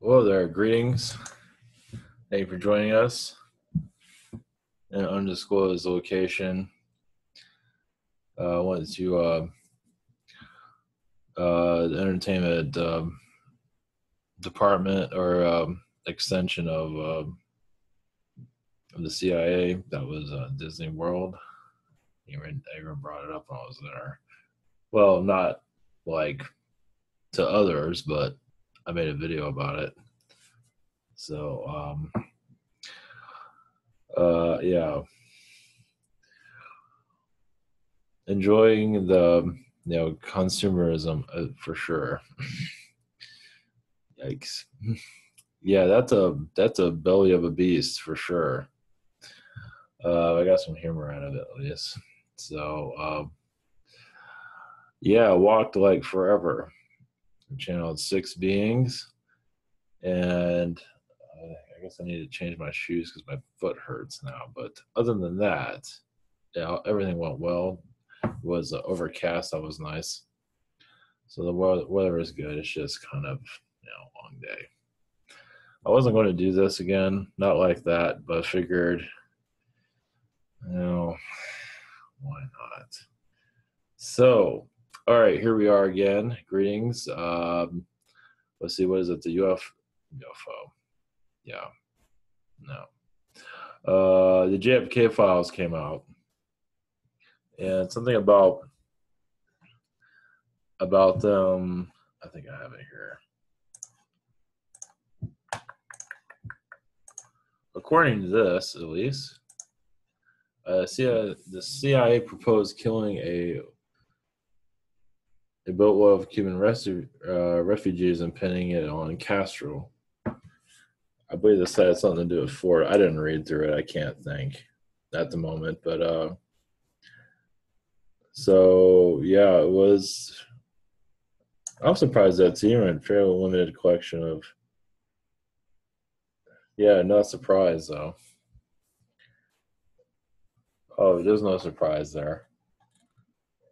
Hello there, greetings. Thank you for joining us in an undisclosed location. I wanted to the entertainment department or extension of the CIA. That was Disney World. I even brought it up when I was there. Well, not like to others, but I made a video about it. So, yeah, enjoying the consumerism for sure. Yikes. Yeah, that's a belly of a beast for sure. I got some humor out of it at least. So yeah, I walked like forever. Channeled six beings, and I guess I need to change my shoes because my foot hurts now. But other than that, yeah, everything went well. It was overcast. That was nice. So the weather is good. It's just kind of long day. I wasn't going to do this again, not like that, but I figured, why not? So, all right, here we are again. Greetings. Let's see, what is it? The UFO. Yeah, no. The JFK files came out, and something about them. I think I have it here. According to this, at least, the CIA proposed killing a boatload of Cuban refugees and pinning it on Castro. I believe this had something to do with Florida. I didn't read through it. I can't think at the moment, but so yeah, it was. I'm surprised that's even a fairly limited collection of. Yeah, not surprised though. Oh, there's no surprise there.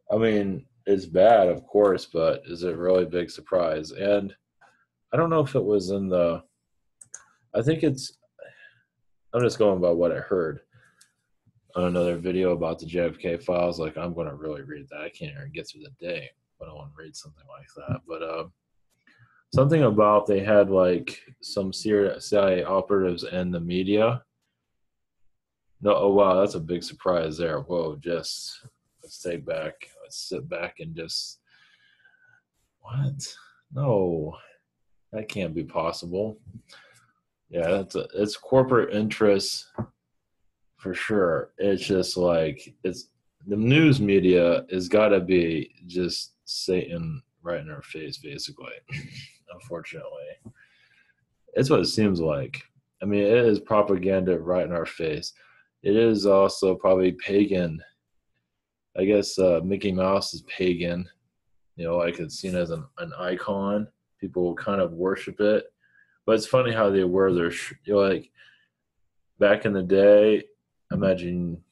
I mean, it's bad, of course, but is it really a big surprise? And I don't know if it was in the. I think it's. I'm just going by what I heard on another video about the JFK files. Like, I'm going to really read that. I can't even get through the day, but I want to read something like that. But something about they had like some CIA operatives and the media. No, oh wow, that's a big surprise there. Whoa, just let's sit back and just what? No, that can't be possible. Yeah, it's corporate interests for sure. It's just like it's the news media has got to be just Satan right in our face, basically. Unfortunately, it's what it seems like. I mean, it is propaganda right in our face. It is also probably pagan. I guess Mickey Mouse is pagan. Like it's seen as an icon. People will kind of worship it. But it's funny how they wear their, like back in the day, imagine,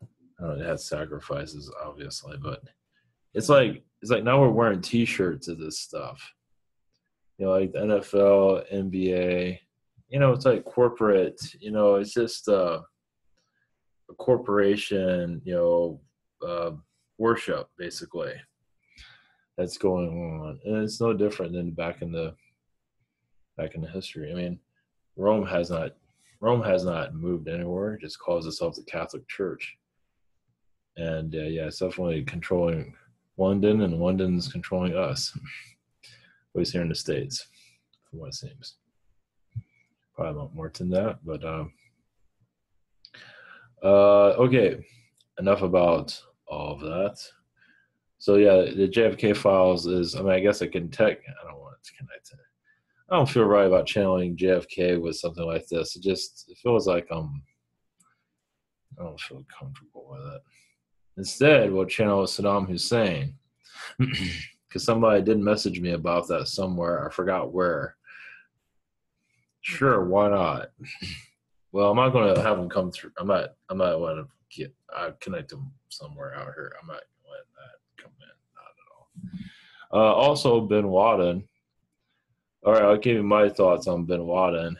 I don't know, they had sacrifices, obviously, but it's like now we're wearing T-shirts of this stuff. Like the NFL, NBA. It's like corporate. It's just a corporation. Worship basically that's going on, and it's no different than back in the history. I mean, Rome has not moved anywhere. It just calls itself the Catholic Church, and yeah, it's definitely controlling London, and London's controlling us. At least here in the States, from what it seems. Probably not more than that, but okay. Enough about all of that. So yeah, the JFK files is. I mean, I guess I can tech. I don't want to connect to. I don't feel right about channeling JFK with something like this. It feels like I don't feel comfortable with it. Instead, we'll channel Saddam Hussein because somebody did message me about that somewhere. I forgot where. Sure, why not? Well, I'm not going to have him come through. I'm not going to connect him somewhere out here. I'm not going to let that come in. Not at all. Also, Bin Laden. All right, I'll give you my thoughts on Bin Laden.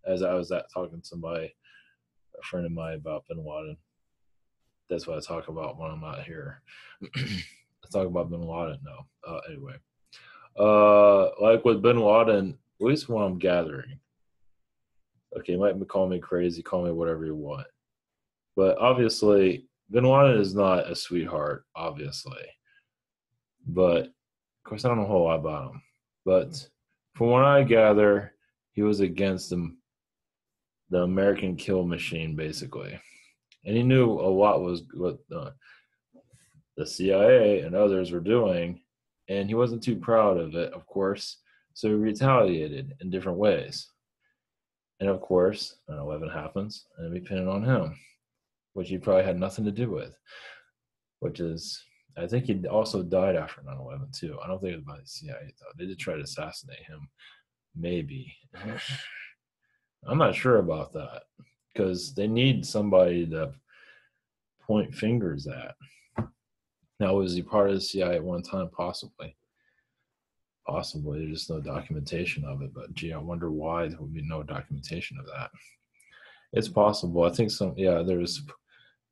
As I was talking to a friend of mine about Bin Laden. That's what I talk about when I'm not here. I talk about Bin Laden now. Anyway, like with Bin Laden, at least what I'm gathering. Okay, you might call me crazy, call me whatever you want, but obviously Bin Laden is not a sweetheart, obviously. But of course, I don't know a whole lot about him. But from what I gather, he was against the American kill machine, basically, and he knew a lot was what the CIA and others were doing, and he wasn't too proud of it, of course. So he retaliated in different ways. And of course, 9/11 happens, and we pin it on him, which he probably had nothing to do with, which is, I think he also died after 9/11 too. I don't think it was by the CIA, though. They did try to assassinate him, maybe. I'm not sure about that because they need somebody to point fingers at. Now, was he part of the CIA at one time? Possibly. Possibly. There's just no documentation of it. But gee, I wonder why there would be no documentation of that. It's possible. I think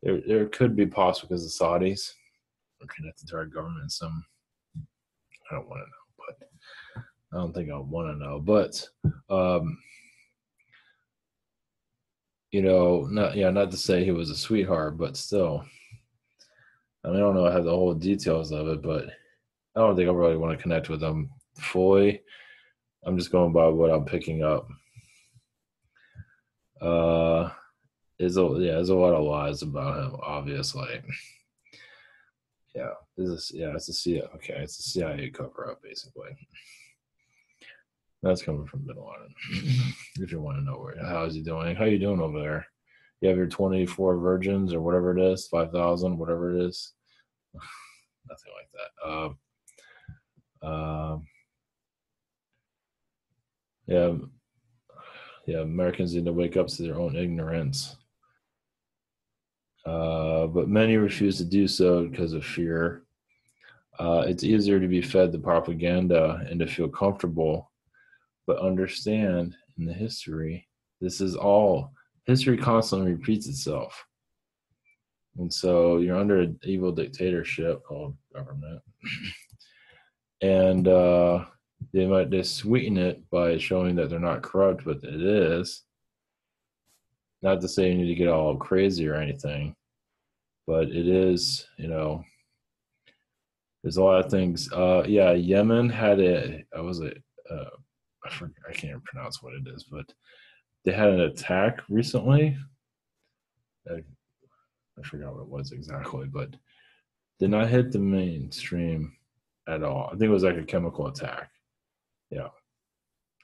there could be possible because the Saudis are connected to our government. I don't want to know, but I don't think I want to know. But not to say he was a sweetheart, but still. I mean, I don't know. I have the whole details of it, but I don't think I really want to connect with him fully. I'm just going by what I'm picking up. There's a lot of lies about him, obviously. It's a CIA. Okay, it's a CIA cover-up, basically. That's coming from Bin Laden. If you want to know how is he doing? How you doing over there? You have your 24 virgins or whatever it is, 5,000, whatever it is. Nothing like that. Americans need to wake up to their own ignorance. But many refuse to do so because of fear. It's easier to be fed the propaganda and to feel comfortable, but understand in the history, history constantly repeats itself. And so you're under an evil dictatorship called government. And they sweeten it by showing that they're not corrupt, but it is. Not to say you need to get all crazy or anything, but it is, there's a lot of things. Yemen had I can't pronounce what it is, but they had an attack recently. I forgot what it was exactly, but did not hit the mainstream at all. I think it was like a chemical attack. Yeah.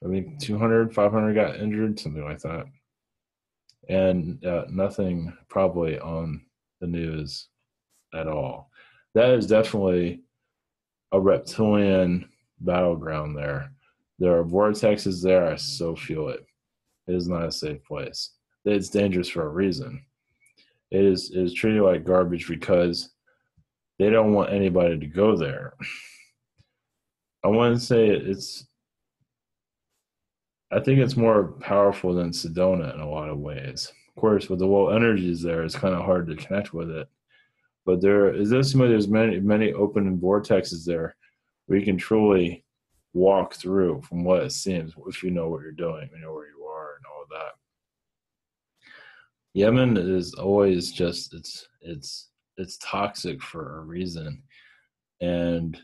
I mean, 200, 500 got injured, something like that. And nothing probably on the news at all. That is definitely a reptilian battleground there. There are vortexes there. I so feel it. It is not a safe place. It's dangerous for a reason. It is treated like garbage because they don't want anybody to go there. I want to say I think it's more powerful than Sedona in a lot of ways. Of course, with the low energies there, it's kind of hard to connect with it. But there's many open vortexes there where you can truly walk through from what it seems if you know what you're doing, you know where you are and all of that. Yemen is always just it's toxic for a reason. And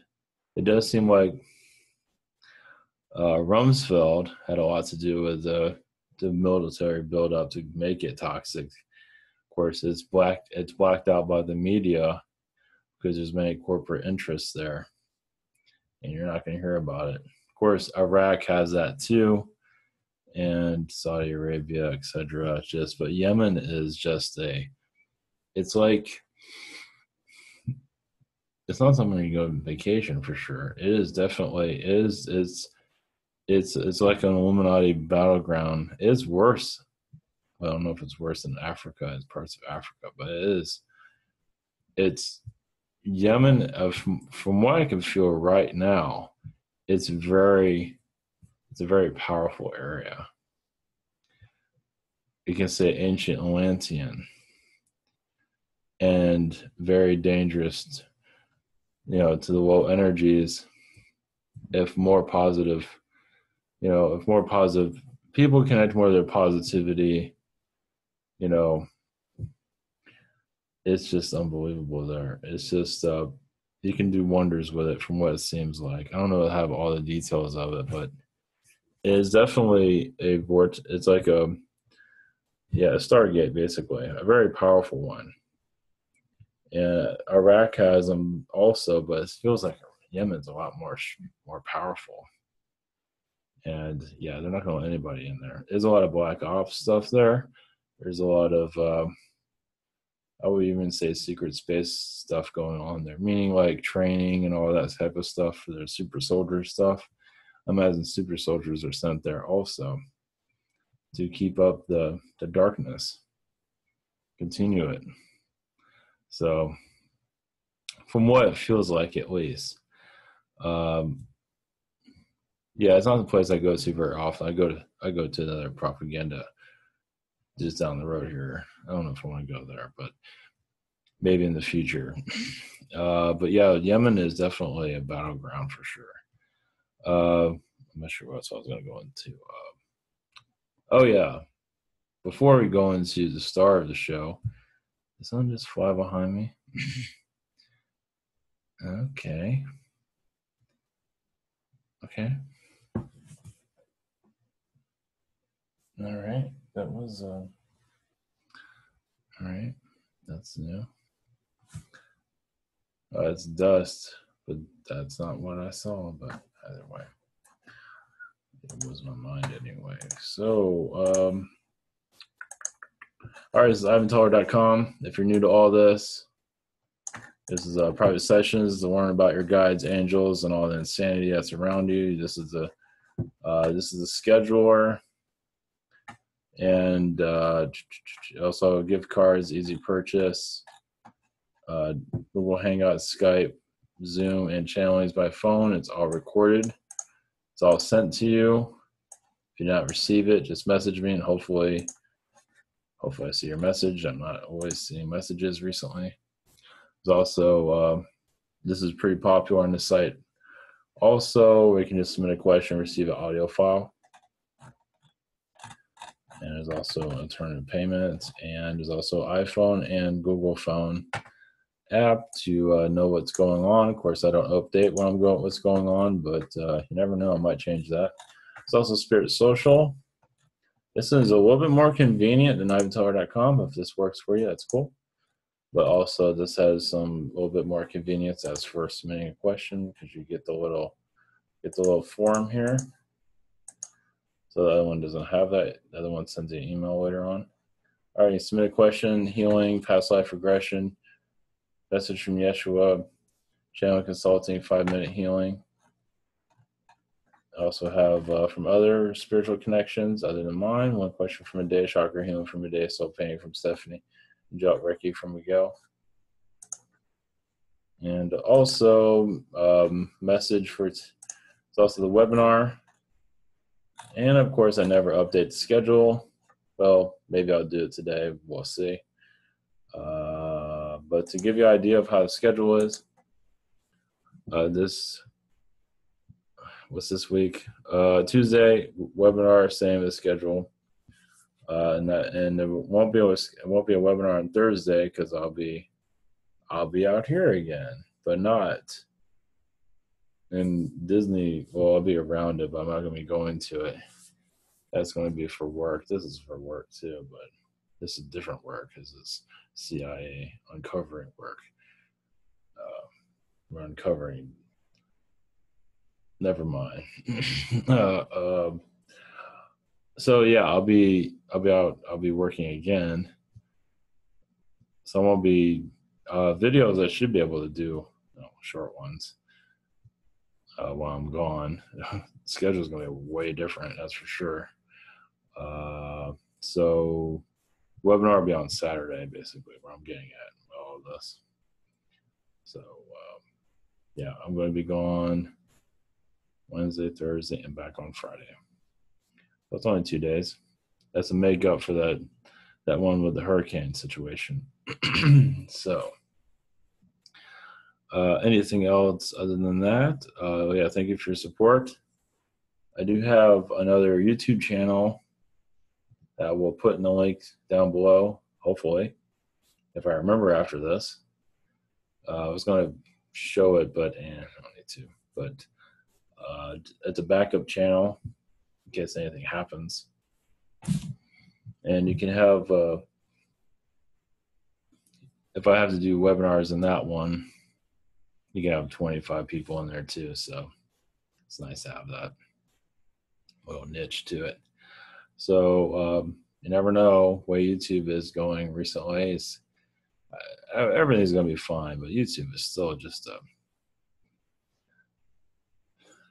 it does seem like Rumsfeld had a lot to do with the military buildup to make it toxic. Of course, it's blacked out by the media because there's many corporate interests there, and you're not going to hear about it. Of course, Iraq has that too, and Saudi Arabia, etc. But Yemen is just it's like, it's not something you go on vacation for sure. It is definitely it's like an Illuminati battleground. It's worse. I don't know if it's worse than Africa and parts of Africa, but it is. It's Yemen. From what I can feel right now, it's very It's a very powerful area. You can say ancient Atlantean, and very dangerous, to the low energies. If more positive, if more positive people connect more to their positivity, it's just unbelievable there. It's just, you can do wonders with it from what it seems like. I don't know have all the details of it, but it is definitely it's like a Stargate, basically, a very powerful one. And Iraq has them also, but it feels like Yemen's a lot more powerful. And yeah, they're not going to let anybody in there. There's a lot of black ops stuff there. There's a lot of, I would even say, secret space stuff going on there, meaning like training and all that type of stuff for their super soldier stuff. I imagine super soldiers are sent there also to keep up the darkness, continue it. So, from what it feels like, at least, yeah, it's not the place I go to very often. I go to another propaganda just down the road here. I don't know if I want to go there, but maybe in the future. But yeah, Yemen is definitely a battleground for sure. I'm not sure what else I was going to go into. Oh yeah, before we go into the star of the show, did someone just fly behind me? Okay. All right. That was all right. That's new. It's dust, but that's not what I saw. But either way, it was my mind anyway. So, all right, this is ivanteller.com. If you're new to all this, this is private sessions to learn about your guides, angels, and all the insanity that's around you. This is the scheduler, and also gift cards, easy purchase, Google Hangout, Skype, Zoom, and channelings by phone. It's all recorded. It's all sent to you. If you do not receive it, just message me, and hopefully I see your message. I'm not always seeing messages recently. There's also, this is pretty popular on the site. Also, we can just submit a question, receive an audio file. And there's also alternative payments, and there's also iPhone and Google Phone app to know what's going on. Of course, I don't update what's going on, but you never know, I might change that. It's also Spirit Social. This is a little bit more convenient than ivanteller.com. If this works for you, that's cool. But also, this has some little bit more convenience as for submitting a question, because you get the little form here. So the other one doesn't have that. The other one sends you an email later on. All right, you submit a question: healing, past life regression, message from Yeshua, channel consulting, 5-minute healing. I also have from other spiritual connections other than mine, one question from a day, chakra healing from a day, soul painting from Stephanie, and Jot Reiki from Miguel. And also message for it's also the webinar. And of course, I never update the schedule. Well, maybe I'll do it today. We'll see. But to give you an idea of how the schedule is, what's this week? Tuesday webinar, same as schedule. And it won't be a webinar on Thursday because I'll be out here again, but not in Disney. Well, I'll be around it, but I'm not going to be going to it. That's going to be for work. This is for work too, but this is different work because it's CIA uncovering work. We're uncovering. Never mind. So yeah, I'll be out. I'll be working again. So I won't be videos. I should be able to do short ones while I'm gone. Schedule's going to be way different, that's for sure. So webinar will be on Saturday, basically, where I'm getting at all of this. So yeah, I'm going to be gone Wednesday, Thursday, and back on Friday. That's only 2 days. That's a make up for that one with the hurricane situation. So, anything else other than that? Yeah, thank you for your support. I do have another YouTube channel that we'll put in the link down below, hopefully, if I remember after this. I was going to show it, but I don't need to. But it's a backup channel in case anything happens. And you can have, if I have to do webinars in that one, you can have 25 people in there too. So it's nice to have that little niche to it. So you never know where YouTube is going recently. Everything's going to be fine, but YouTube is still just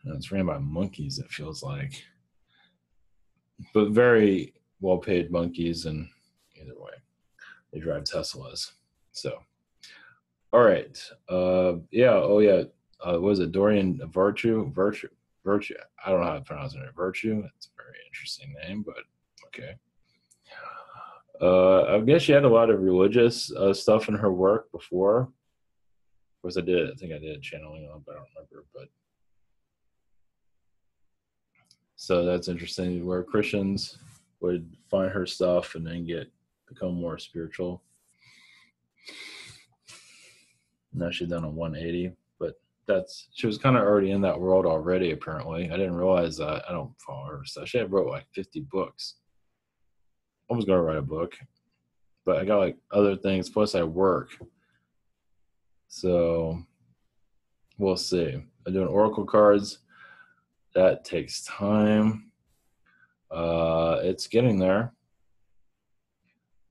it's ran by monkeys, it feels like, but very well-paid monkeys. And either way, they drive Teslas. So, all right, yeah, oh yeah, was it Dorian Virtue? I don't know how to pronounce it. Virtue. It's a very interesting name, but okay. I guess she had a lot of religious stuff in her work before. Of course, I think I did channeling on, but I don't remember. But so that's interesting, where Christians would find her stuff and then become more spiritual. Now she's done a 180, but she was kind of already in that world already, apparently. I didn't realize that. I don't follow her stuff. She had wrote like 50 books. I was going to write a book, but I got like other things, plus I work. So we'll see. I'm doing oracle cards. That takes time. It's getting there.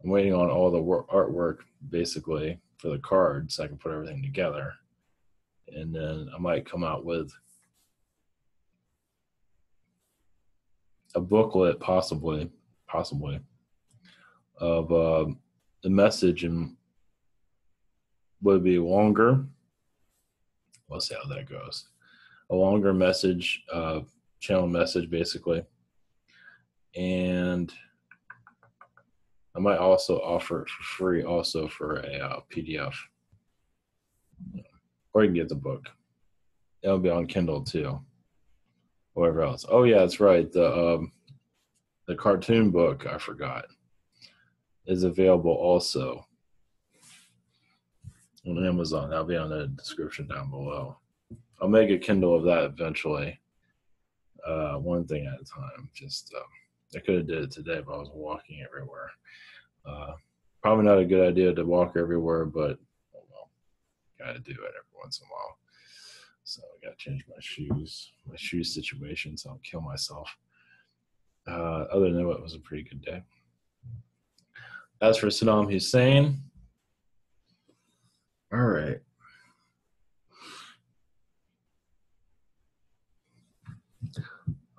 I'm waiting on all the artwork, basically, for the cards so I can put everything together. And then I might come out with a booklet, possibly, of the message, and would be longer. We'll see how that goes. A longer message, channel message, basically. And I might also offer it for free, also for a PDF. Or you can get the book. It'll be on Kindle too. Whatever else. Oh yeah, that's right. The cartoon book, I forgot, is available also on Amazon. That'll be on the description down below. I'll make a Kindle of that eventually. One thing at a time. Just I could have did it today, but I was walking everywhere. Probably not a good idea to walk everywhere, but oh well, gotta do it every once in a while. So I gotta change my shoe situation, so I don't kill myself. Other than that, it was a pretty good day. As for Saddam Hussein, all right.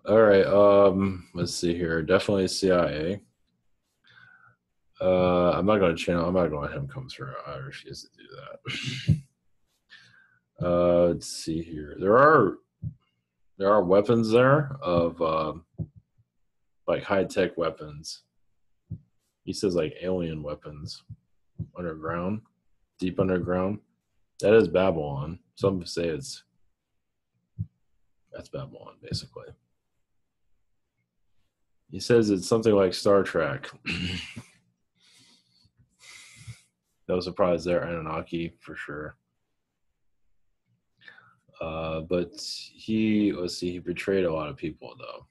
All right, let's see here. Definitely CIA. I'm not going to let him come through. I refuse to do that. Let's see here. There are weapons there of like high-tech weapons. He says like alien weapons underground, deep underground. That is Babylon. Some say that's Babylon, basically. He says it's something like Star Trek. No surprise there, Anunnaki for sure. But he betrayed a lot of people though.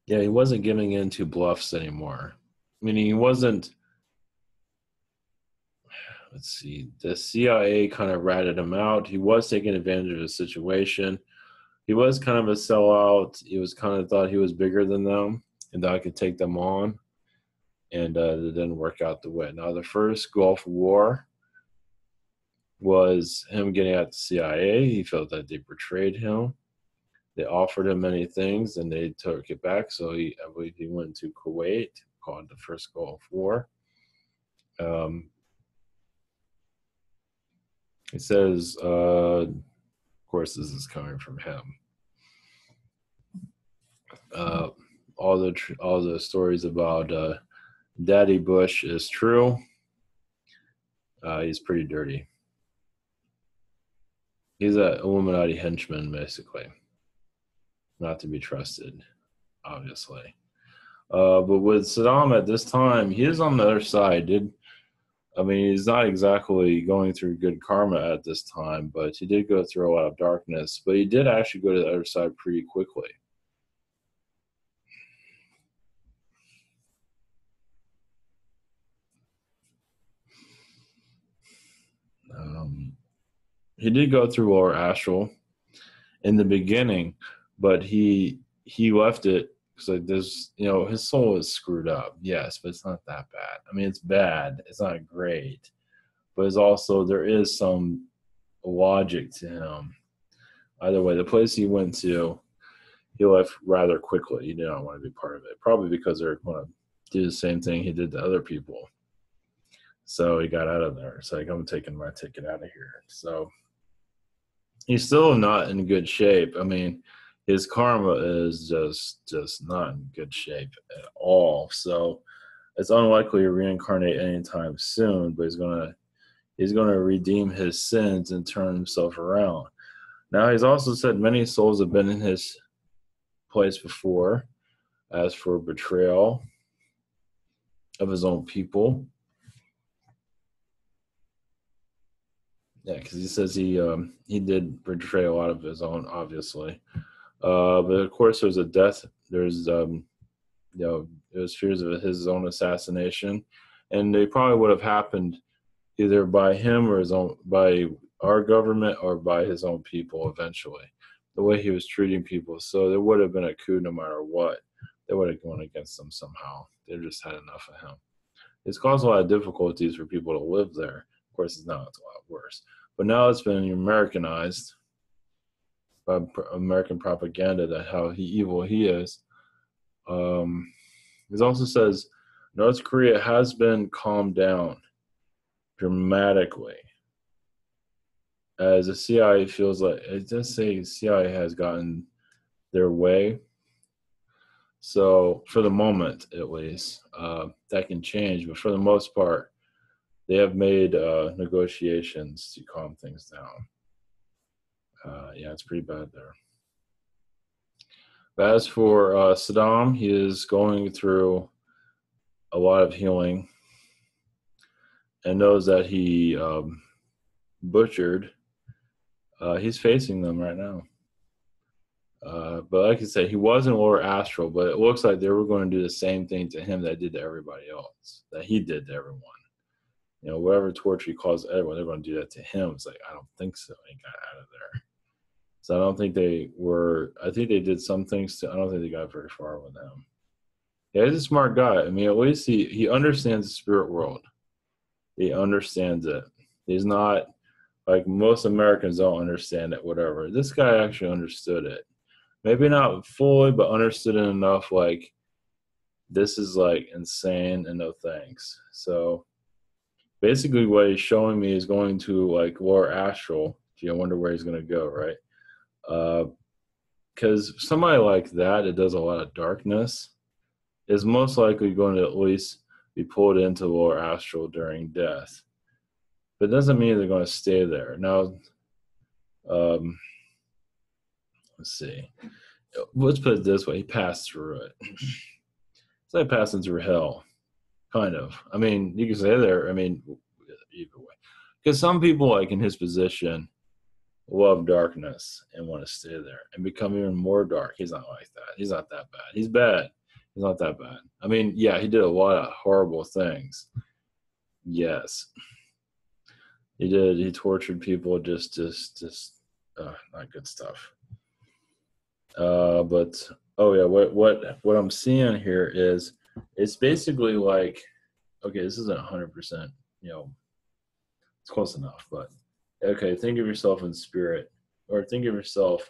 Yeah, he wasn't giving in to bluffs anymore. I mean, he wasn't. Let's see. The CIA kind of ratted him out. He was taking advantage of the situation. He was kind of a sellout. He was kind of thought he was bigger than them and that I could take them on. And it didn't work out the way. Now, the first Gulf War was him getting at the CIA. He felt that they betrayed him. They offered him many things, and they took it back. So I believe he went to Kuwait, called the first Gulf War. He says, of course, this is coming from him. Uh, all the stories about Daddy Bush is true. He's pretty dirty. He's a Illuminati henchman, basically, not to be trusted, obviously. But with Saddam at this time, he is on the other side. I mean, he's not exactly going through good karma at this time, but he did go through a lot of darkness. But he did actually go to the other side pretty quickly. Um, he did go through lower astral in the beginning, but he left it because like there's his soul is screwed up. Yes, but it's not that bad. I mean, it's bad. It's not great, but it's also there is some logic to him. Either way, the place he went to, he left rather quickly. He did not want to be part of it, probably because they're going to do the same thing he did to other people. So he got out of there. It's like, I'm taking my ticket out of here. So he's still not in good shape. I mean, his karma is just not in good shape at all. So it's unlikely to reincarnate anytime soon, but he's gonna redeem his sins and turn himself around. Now he's also said many souls have been in his place before, as for betrayal of his own people. Yeah, because he says he did betray a lot of his own, obviously. But of course, there's a death. There's there's fears of his own assassination, and they probably would have happened either by him or by our government or by his own people eventually. The way he was treating people, so there would have been a coup no matter what. They would have gone against him somehow. They just had enough of him. It's caused a lot of difficulties for people to live there. Of course, it's a lot worse. But now it's been Americanized by American propaganda that how evil he is. It also says North Korea has been calmed down dramatically as the CIA feels like it does say CIA has gotten their way. So for the moment, at least, that can change. But for the most part, they have made negotiations to calm things down. Yeah, it's pretty bad there. But as for Saddam, he is going through a lot of healing and knows that he butchered. He's facing them right now. But like I said, he was in lower astral, but it looks like they were going to do the same thing to him that did to everybody else, that he did to everyone. Whatever torture he caused everyone, they're going to do that to him. It's like, I don't think so. He got out of there. So I don't think they were, I think they did some things I don't think they got very far with him. Yeah, he's a smart guy. I mean, at least he understands the spirit world. He understands it. He's not like most Americans don't understand it, whatever. This guy actually understood it. Maybe not fully, but understood it enough. Like, this is like insane and no thanks. So basically, what he's showing me is going to like lower astral. If you wonder where he's going to go, right? Because somebody like that, it does a lot of darkness, is most likely going to at least be pulled into lower astral during death. But it doesn't mean they're going to stay there. Now, let's see. Let's put it this way. He passed through it. It's like passing through hell, kind of. I mean, you can say there, I mean, either way. Because some people, like in his position, love darkness and want to stay there and become even more dark. He's not like that. He's not that bad. He's bad. He's not that bad. I mean, yeah, he did a lot of horrible things. Yes. He did. He tortured people, just not good stuff. But oh yeah, what I'm seeing here is it's basically like, okay, this isn't 100%, it's close enough, but okay, think of yourself in spirit, or think of yourself,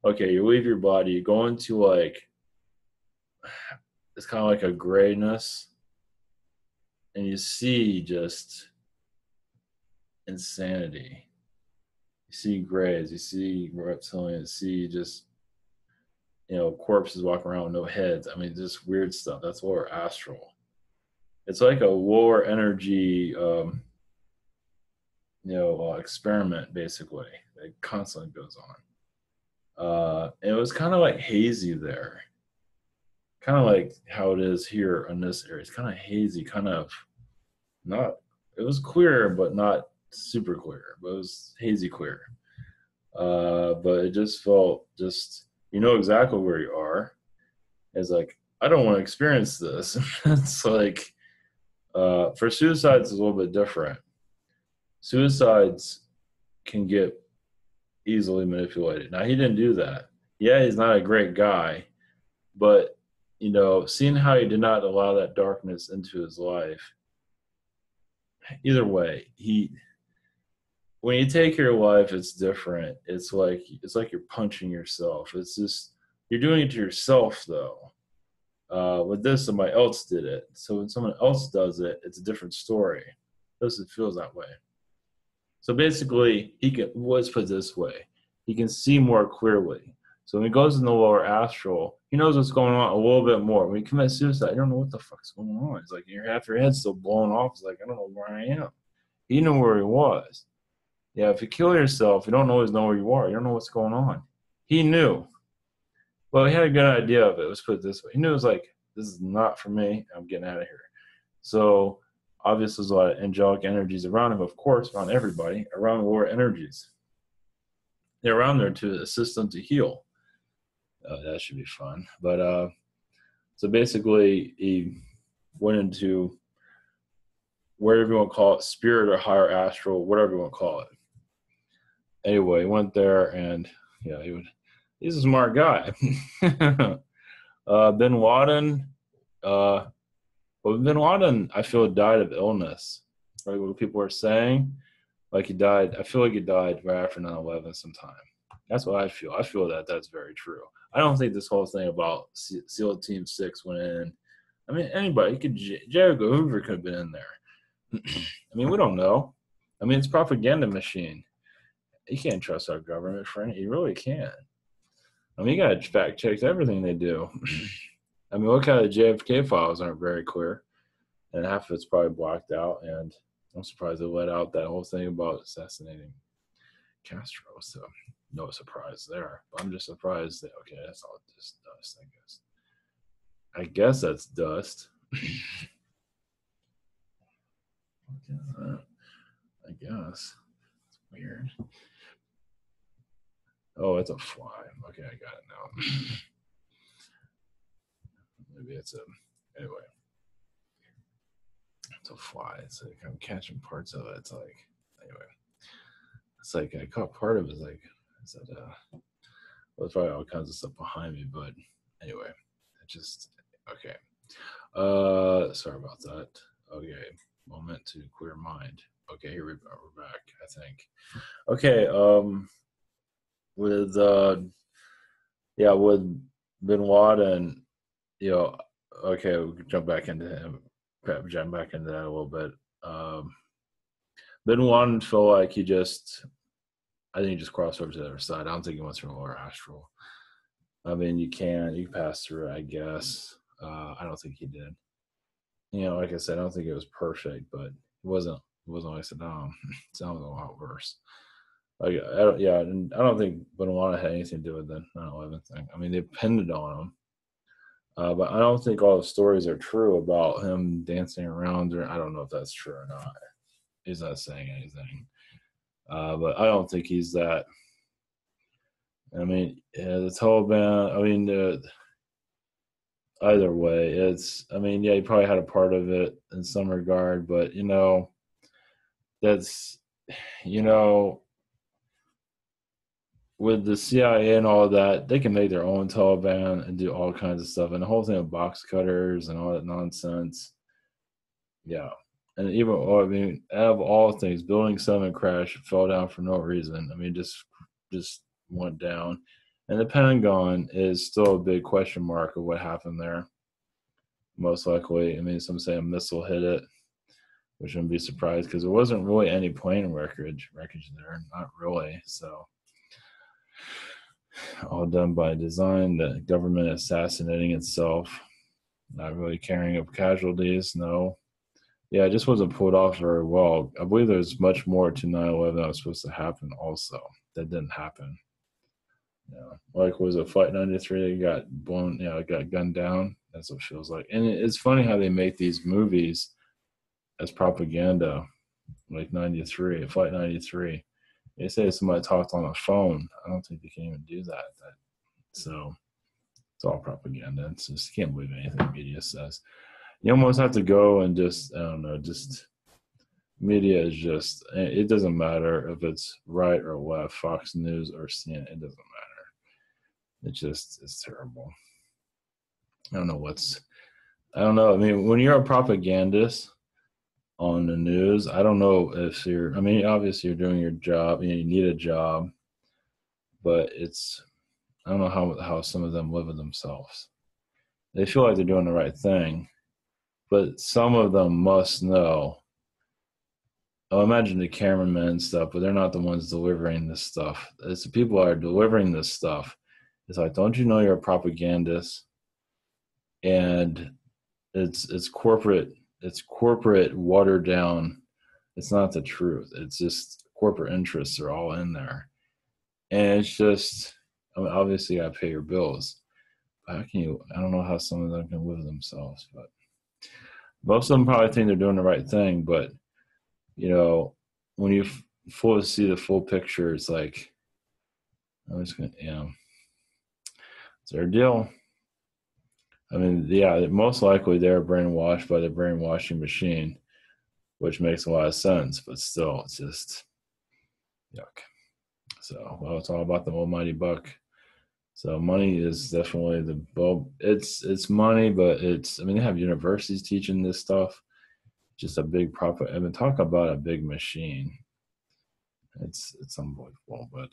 okay, you leave your body, you go into like, it's kind of like a grayness, and you see just insanity. You see grays, you see reptilians, you see just corpses walking around with no heads. I mean, just weird stuff. That's lower astral. It's like a lower energy, experiment basically. It constantly goes on. And it was kind of like hazy there, kind of like how it is here in this area. It's kind of hazy, kind of not. It was clear, but not super clear. But it was hazy clear. But it just felt exactly where you are. It's like I don't want to experience this. It's like for suicides, it's a little bit different. Suicides can get easily manipulated. Now he didn't do that. Yeah, he's not a great guy, but seeing how he did not allow that darkness into his life. Either way, when you take your life, it's different. It's like you're punching yourself. It's just you're doing it to yourself though. With this, somebody else did it. So when someone else does it, it's a different story. It feels that way. So basically, let's put it this way, he can see more clearly. So when he goes in the lower astral, he knows what's going on a little bit more. When he commits suicide, you don't know what the fuck's going on. It's like half your head's still blown off. It's like, I don't know where I am. He knew where he was. Yeah, if you kill yourself, you don't always know where you are. You don't know what's going on. He knew. Well, he had a good idea of it. Let's put it this way. He knew it was like, this is not for me. I'm getting out of here. So obviously there's a lot of angelic energies around him, of course, around everybody, around lower energies. They're around there to assist them to heal. That should be fun. But so basically he went into whatever you want to call it, spirit or higher astral, whatever you want to call it. Anyway, he went there and he's a smart guy. Bin Laden, Bin Laden, I feel, died of illness. Right, what people are saying, like he died. I feel like he died right after 9/11 sometime. That's what I feel. I feel that that's very true. I don't think this whole thing about SEAL Team 6 went in. I mean, anybody could. J. Edgar Hoover could have been in there. I mean, we don't know. I mean, it's propaganda machine. You can't trust our government, friend. You really can't. I mean, you got to fact check everything they do. I mean, look how the JFK files aren't very clear, and half of it's probably blocked out. And I'm surprised they let out that whole thing about assassinating Castro. So no surprise there. But I'm just surprised that that's all just dust. I guess that's dust. I guess it's weird. Oh, it's a fly. Okay, I got it now. Maybe it's anyway. It's a fly. It's like I'm catching parts of it. It's like anyway. It's like I caught part of it. It's like I said, well, there's probably all kinds of stuff behind me, but anyway, it just okay. Sorry about that. Okay, moment to clear mind. Okay, here we're back, I think. Okay, with with Bin Laden, okay, we can jump back into that a little bit. Bin Laden felt like I think he just crossed over to the other side. I don't think he went through lower astral. I mean, you can pass through it, I guess. I don't think he did. Like I said, I don't think it was perfect, but it wasn't like Saddam. It sounded a lot worse. I don't think Bin Laden had anything to do with the 9/11 thing. I mean, they depended on him. But I don't think all the stories are true about him dancing around. Or I don't know if that's true or not. He's not saying anything. But I don't think he's that. I mean, the Taliban, I mean, either way, he probably had a part of it in some regard, but, that's, with the CIA and all that, they can make their own Taliban and do all kinds of stuff. And the whole thing of box cutters and all that nonsense. Yeah. And even, out of all things, Building 7 crashed, fell down for no reason. I mean, just went down. And the Pentagon is still a big question mark of what happened there. Most likely. I mean, some say a missile hit it. which wouldn't be surprised because there wasn't really any plane wreckage there, not really. So all done by design. The government assassinating itself, not really carrying up casualties. No. Yeah, it just wasn't pulled off very well. I believe there's much more to 9/11 that was supposed to happen also. That didn't happen. Like was it Flight 93 that got blown, got gunned down? That's what it feels like. And it's funny how they make these movies as propaganda, like Flight 93. They say somebody talked on a phone. I don't think they can even do that. So it's all propaganda. It's just, you can't believe anything the media says. You almost have to go and just, I don't know, just media is just, it doesn't matter if it's right or left, Fox News or CNN, it doesn't matter. It's terrible. I don't know. I mean, when you're a propagandist on the news, I don't know if obviously you're doing your job, you need a job, but I don't know how some of them live with themselves. They feel like they're doing the right thing, but some of them must know. I'll imagine the cameramen and stuff, but they're not the ones delivering this stuff. It's the people that are delivering this stuff. It's like, don't you know you're a propagandist? And it's corporate watered down. It's not the truth. It's just corporate interests are all in there. And it's just, obviously you gotta pay your bills. How can you, I don't know how some of them can live themselves, but most of them probably think they're doing the right thing, but when you fully see the full picture, it's like, it's their deal. I mean, yeah, most likely they're brainwashed by the brainwashing machine, which makes a lot of sense, but still, it's just yuck. So, it's all about the almighty buck. So money is definitely it's money, but they have universities teaching this stuff. Just a big profit. I mean, talk about a big machine. It's unbelievable. But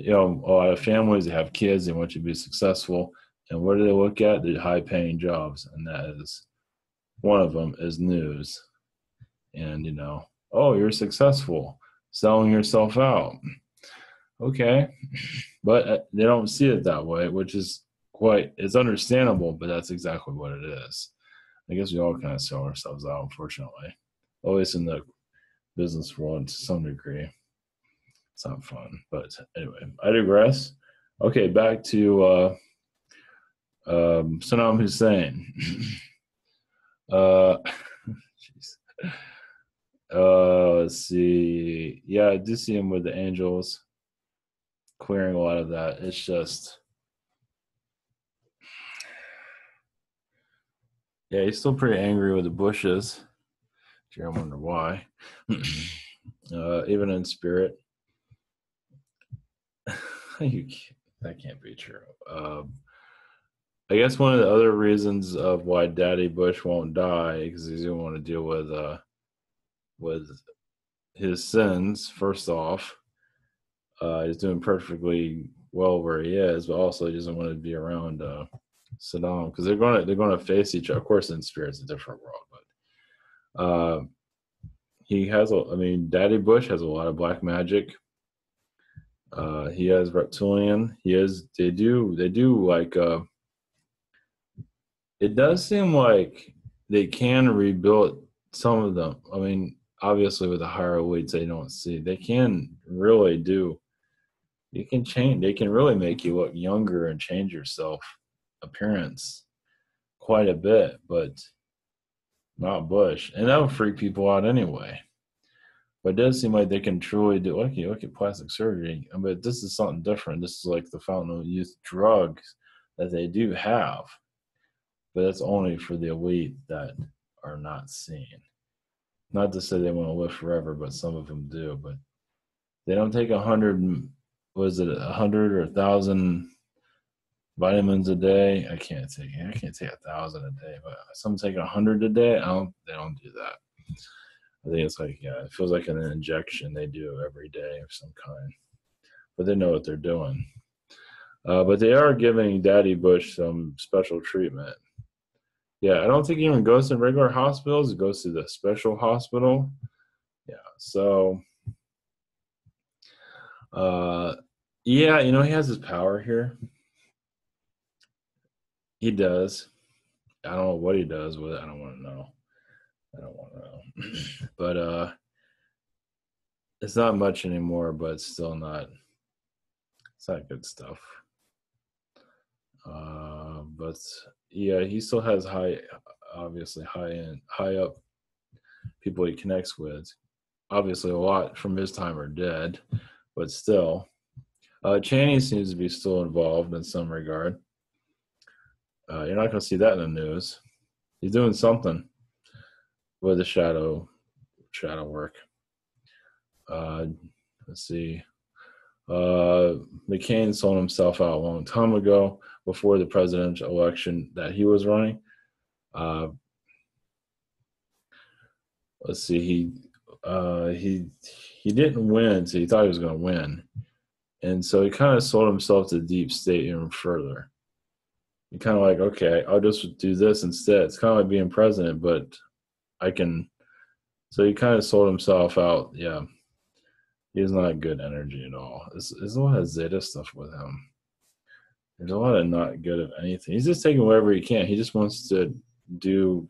a lot of families, they have kids, they want you to be successful. And what do they look at? The high paying jobs. And that is one of them is news. And you're successful, selling yourself out. Okay. But they don't see it that way, which is it's understandable, but that's exactly what it is. I guess we all kind of sell ourselves out, unfortunately. Always in the business world to some degree. It's not fun. But anyway, I digress. Okay, back to Saddam Hussein. Jeez. Let's see. Yeah, I do see him with the Angels clearing a lot of that. It's just, yeah, he's still pretty angry with the Bushes. I wonder why. Even in spirit. That can't be true. I guess one of the other reasons of why Daddy Bush won't die because he doesn't want to deal with his sins. First off, he's doing perfectly well where he is, but also he doesn't want to be around Saddam because they're going to face each other. Of course, in spirit's a different world, but he has. Daddy Bush has a lot of black magic. He has reptilian. They do like. It does seem like they can rebuild some of them. I mean, obviously with the higher elites, they don't see. They can really do. You can change. They can really make you look younger and change your appearance quite a bit, but not Bush. And that would freak people out anyway. But it does seem like they can truly do. Look at plastic surgery. But this is something different. This is like the fountain of youth drugs that they do have. But that's only for the elite that are not seen. Not to say they want to live forever, but some of them do. But they don't take 100, was it 100 or 1,000 vitamins a day? I can't take 1,000 a day, but some take 100 a day. They don't do that. I think it's like, it feels like an injection they do every day of some kind. But they know what they're doing. But they are giving Daddy Bush some special treatment. Yeah, I don't think he even goes to regular hospitals. He goes to the special hospital. Yeah, so uh, yeah, he has his power here. He does. I don't know what he does with it. I don't want to know. I don't want to know. But it's not much anymore. But it's still not. It's not good stuff. But yeah, he still has obviously high up people he connects with. Obviously, a lot from his time are dead, but still, Channing seems to be still involved in some regard. You're not going to see that in the news. He's doing something with the shadow work. Uh, let's see. McCain sold himself out a long time ago before the presidential election that he was running. Uh, let's see. He didn't win, so he thought he was going to win, and so he kind of sold himself to the deep state even further. He kind of like, okay, I'll just do this instead. It's kind of like being president, but I can. So he kind of sold himself out. Yeah, he's not good energy at all. There's a lot of Zeta stuff with him. There's a lot of not good of anything. He's just taking whatever he can. He just wants to do.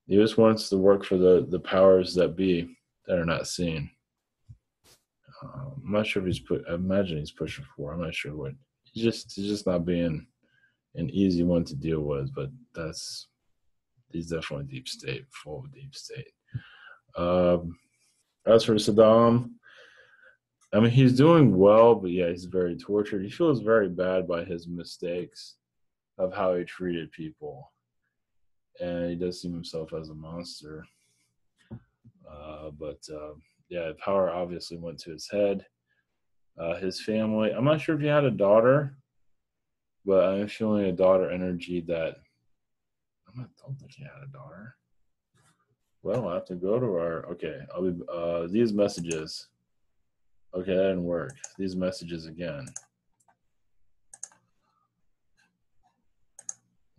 He just wants to work for the powers that be that are not seen. I'm not sure if I imagine he's pushing for. I'm not sure what. He's just not being an easy one to deal with. But he's definitely deep state, full of deep state. As for Saddam, I mean, he's doing well, but yeah, he's very tortured. He feels very bad by his mistakes of how he treated people, and he does see himself as a monster. But yeah, power obviously went to his head. His family, I'm not sure if he had a daughter, but I'm feeling a daughter energy that don't think he had a daughter. Well, I have to go to our. Okay, I'll be these messages. Okay, that didn't work. These messages again.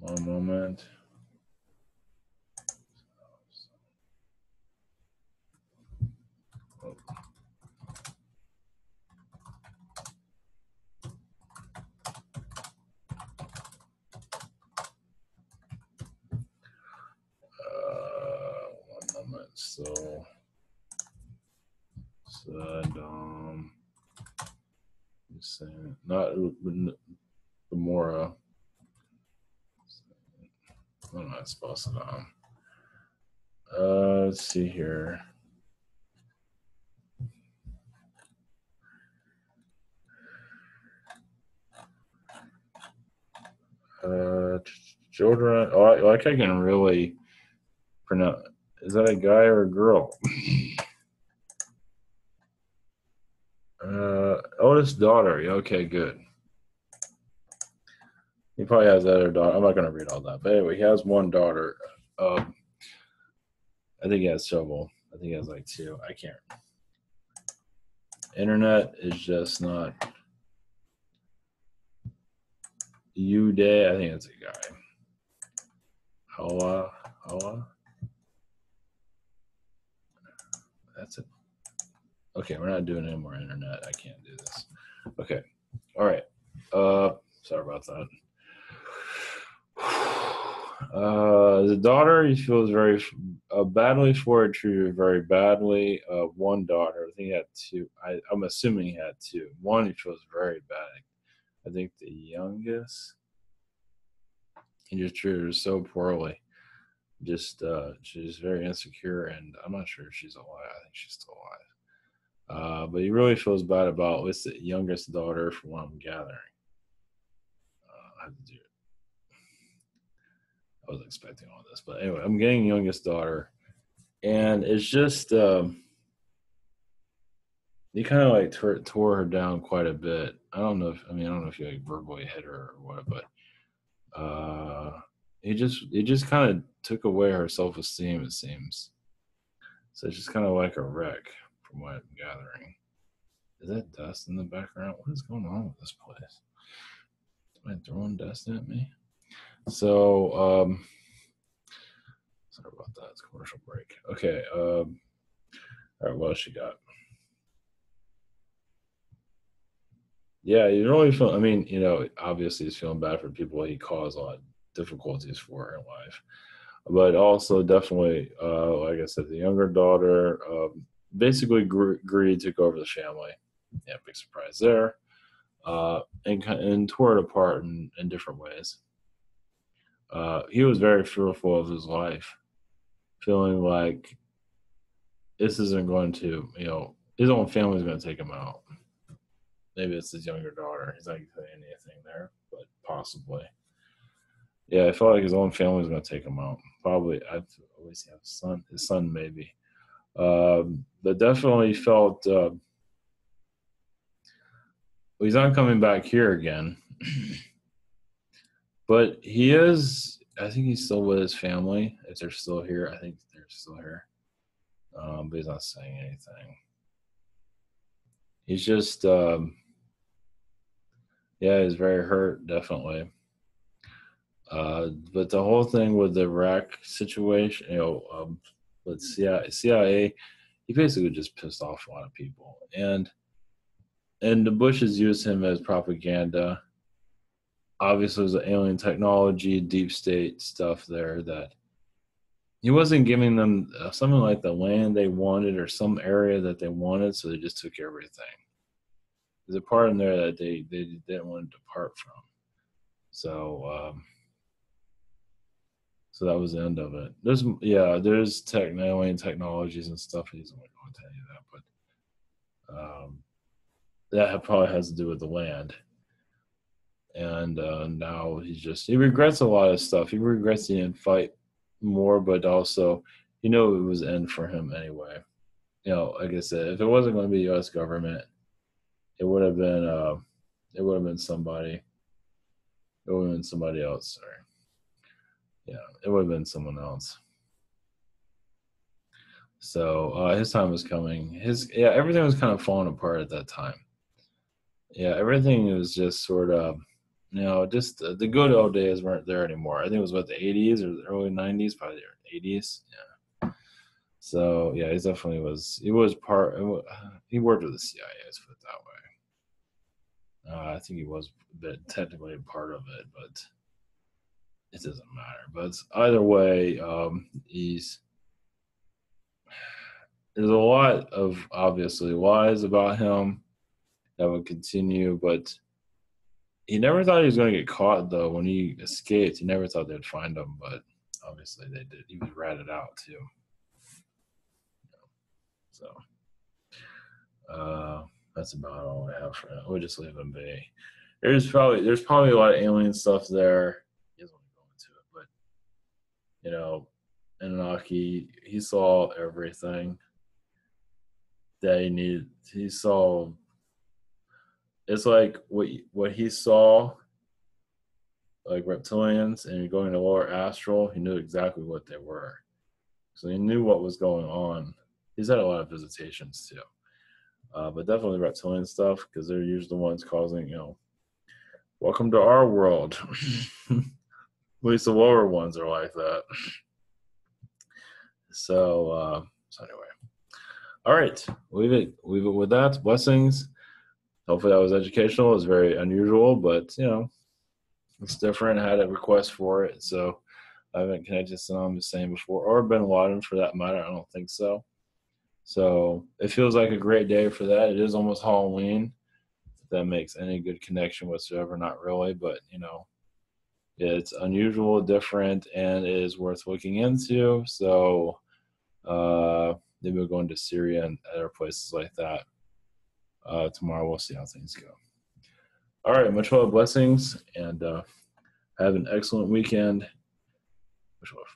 One moment. One moment. So, Saddam Hussein, not Gamora. I'm not supposed to. Let's see here. Children. Oh, I can really pronounce. Is that a guy or a girl? Oldest daughter. Yeah, okay, good. He probably has that other daughter. I'm not going to read all that. But anyway, he has one daughter. I think he has several. I think he has like two. I can't. Internet is just not. Day. I think it's a guy. Hala. That's it. Okay, we're not doing any more internet. I can't do this. Okay. All right. Sorry about that. The daughter, he feels very badly for it, treated very badly. One daughter, I think he had two. I'm assuming he had two. One, he feels very bad. I think the youngest, he just treated her so poorly. Just she's very insecure, and I'm not sure if she's alive. I think she's still alive. But he really feels bad about what's the youngest daughter, from what I'm gathering. I have to do it. I was expecting all this, but anyway, I'm getting youngest daughter, and it's just he kind of like tore her down quite a bit. I don't know if you like verbally hit her or what, but he just kind of took away her self esteem. It seems so. It's just kind of like a wreck, from what I'm gathering. Is that dust in the background? What is going on with this place? Am I throwing dust at me? So Sorry about that. It's a commercial break. Okay. All right. What else you got? Yeah, you don't really feel. I mean, obviously he's feeling bad for people he caused a lot of difficulties for in life, but also definitely, like I said, the younger daughter basically greed took over the family. Yeah, big surprise there, and tore it apart in different ways. He was very fearful of his life, feeling like this isn't going to, his own family's going to take him out. Maybe it's his younger daughter. He's not saying anything there, but possibly. Yeah, I felt like his own family was going to take him out. Probably, I always have his son maybe. But definitely felt he's not coming back here again. But he is, I think he's still with his family. If they're still here, I think they're still here. But he's not saying anything. He's just, yeah, he's very hurt, definitely. But the whole thing with the Iraq situation, with CIA, he basically just pissed off a lot of people, and the Bushes used him as propaganda. Obviously, there's the alien technology, deep state stuff there that he wasn't giving them something like the land they wanted or some area that they wanted, so they just took everything. There's a part in there that they didn't want to depart from. So so that was the end of it. There's alien technologies and stuff. He's not going to tell you that, but that probably has to do with the land. And now he regrets a lot of stuff. He regrets he didn't fight more, but also, it was the end for him anyway. Like I said, if it wasn't going to be the U.S. government, it would have been somebody. It would have been somebody else. Sorry. Yeah, it would have been someone else. So his time was coming. Everything was kind of falling apart at that time. Yeah, everything was just sort of, just the good old days weren't there anymore. I think it was the 80s or the early 90s, probably the 80s. Yeah. So yeah, he definitely was. He was he worked with the CIA. Let's put it that way. I think he was technically a part of it, but it doesn't matter. But either way, there's a lot of obviously lies about him that would continue, but he never thought he was going to get caught, though. When he escaped, he never thought they'd find him, but obviously they did. He was ratted out, too. So that's about all I have for now. We'll just leave him be. There's probably a lot of alien stuff there. He doesn't want to go into it, but, Anunnaki, he saw everything that he needed. He saw. It's like what he saw, like reptilians, and going to lower astral. He knew exactly what they were, so he knew what was going on. He's had a lot of visitations too, but definitely reptilian stuff because they're usually the ones causing, welcome to our world. At least the lower ones are like that. So anyway, all right, leave it with that. Blessings. Hopefully that was educational. It was very unusual, but it's different. I had a request for it, so I haven't connected Saddam Hussein before, or bin Laden for that matter. I don't think so. So it feels like a great day for that. It is almost Halloween. If that makes any good connection whatsoever, not really, but it's unusual, different, and it is worth looking into. So maybe we'll go into Syria and other places like that. Tomorrow we'll see how things go. All right, much love, blessings, and have an excellent weekend. Much love.